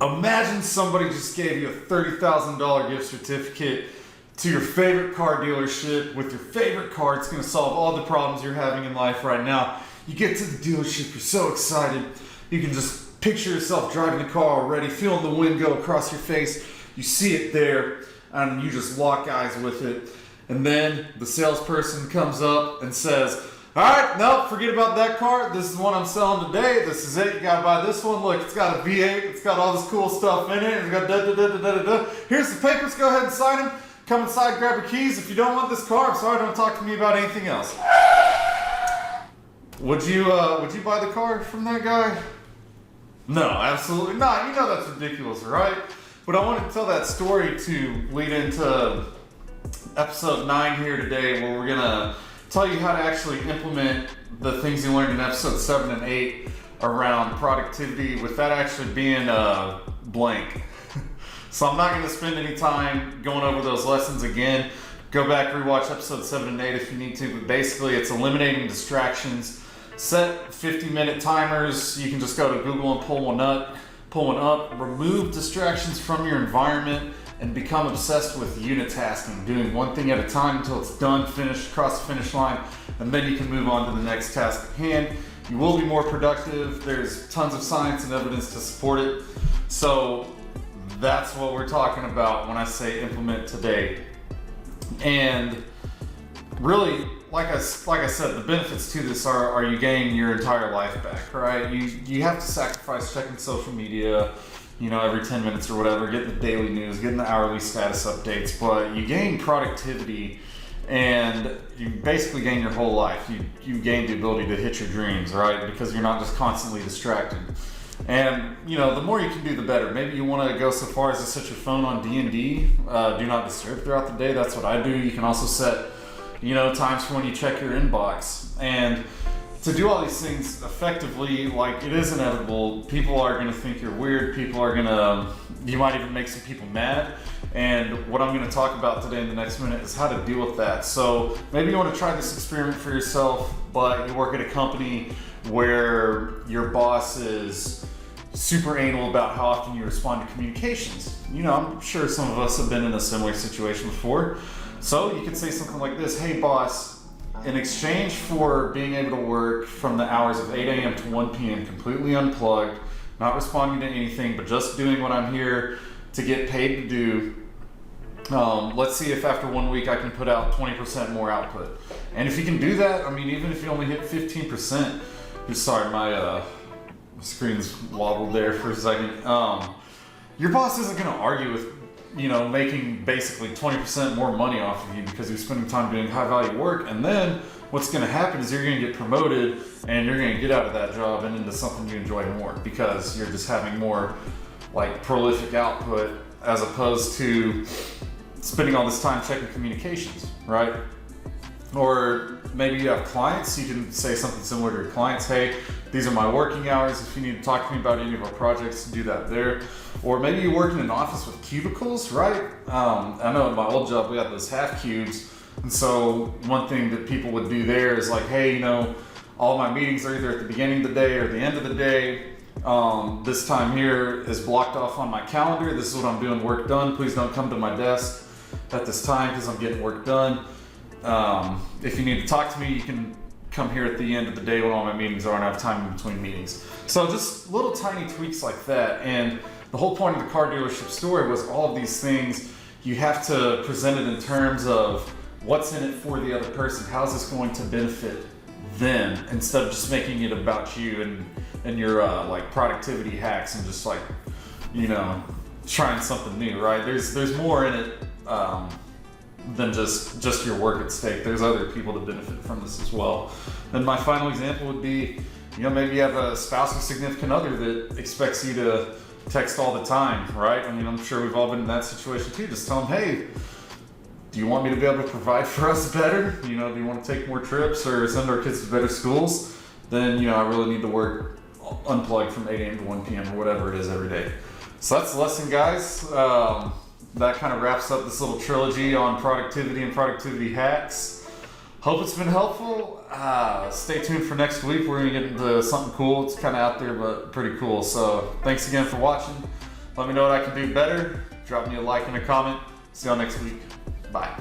Imagine somebody just gave you a $30,000 gift certificate to your favorite car dealership with your favorite car. It's going to solve all the problems you're having in life right now. You get to the dealership, you're so excited. You can just picture yourself driving the car already, feeling the wind go across your face. You see it there, and you just lock eyes with it. And then the salesperson comes up and says, all right, no, forget about that car. This is the one I'm selling today. This is it. You gotta buy this one. Look, it's got a V8. It's got all this cool stuff in it. It's got da-da-da-da-da-da. Here's the papers. Go ahead and sign them. Come inside, grab your keys. If you don't want this car, I'm sorry, don't talk to me about anything else. Would you buy the car from that guy? No, absolutely not. You know that's ridiculous, right? But I wanted to tell that story to lead into episode 9 here today, where we're gonna tell you how to actually implement the things you learned in episode 7 and 8 around productivity with that actually being blank. So I'm not going to spend any time going over those lessons again. Go back, rewatch episode 7 and 8 if you need to, but basically it's eliminating distractions. Set 50-minute timers. You can just go to Google and pull one up. Remove distractions from your environment and become obsessed with unitasking, doing one thing at a time until it's done, finished, across the finish line, and then you can move on to the next task at hand. You will be more productive. There's tons of science and evidence to support it. So that's what we're talking about when I say implement today. And really, like I said, the benefits to this are you gain your entire life back, right? You have to sacrifice checking social media, every 10 minutes or whatever, getting the daily news, getting the hourly status updates, but you gain productivity and you basically gain your whole life. You gain the ability to hit your dreams, right? Because you're not just constantly distracted. And, the more you can do, the better. Maybe you want to go so far as to set your phone on D&D, do not disturb throughout the day. That's what I do. You can also set, times for when you check your inbox. And to do all these things effectively, it is inevitable. People are going to think you're weird. You might even make some people mad. And what I'm going to talk about today in the next minute is how to deal with that. So maybe you want to try this experiment for yourself, but you work at a company where your boss is super anal about how often you respond to communications. I'm sure some of us have been in a similar situation before. So you could say something like this: hey boss, in exchange for being able to work from the hours of 8 a.m. to 1 p.m. completely unplugged, not responding to anything, but just doing what I'm here to get paid to do, let's see if after 1 week I can put out 20% more output. And if you can do that, even if you only hit 15%, sorry, my screen's wobbled there for a second. Your boss isn't going to argue with, making basically 20% more money off of you because you're spending time doing high value work. And then what's going to happen is you're going to get promoted and you're going to get out of that job and into something you enjoy more because you're just having more prolific output as opposed to spending all this time checking communications, right? Or maybe you have clients, you can say something similar to your clients: hey, these are my working hours. If you need to talk to me about any of our projects, do that there. Or maybe you work in an office with cubicles, right? I know in my old job we had those half cubes. And so one thing that people would do there is hey, all my meetings are either at the beginning of the day or the end of the day. This time here is blocked off on my calendar. This is what I'm doing, work done. Please don't come to my desk at this time because I'm getting work done. If you need to talk to me, you can come here at the end of the day when all my meetings are and I have time in between meetings. So just little tiny tweaks like that. And the whole point of the car dealership story was all of these things. You have to present it in terms of what's in it for the other person. How's this going to benefit them, instead of just making it about you and your productivity hacks and just trying something new, right? There's more in it than just your work at stake. There's other people that benefit from this as well. And my final example would be, maybe you have a spouse or significant other that expects you to text all the time, right? I'm sure we've all been in that situation too. Just tell them, hey, do you want me to be able to provide for us better? Do you want to take more trips or send our kids to better schools? Then, I really need to work unplugged from 8 a.m. to 1 p.m. or whatever it is every day. So that's the lesson, guys. That kind of wraps up this little trilogy on productivity and productivity hacks. Hope it's been helpful. Stay tuned for next week. We're going to get into something cool. It's kind of out there, but pretty cool. So thanks again for watching. Let me know what I can do better. Drop me a like and a comment. See y'all next week. Bye.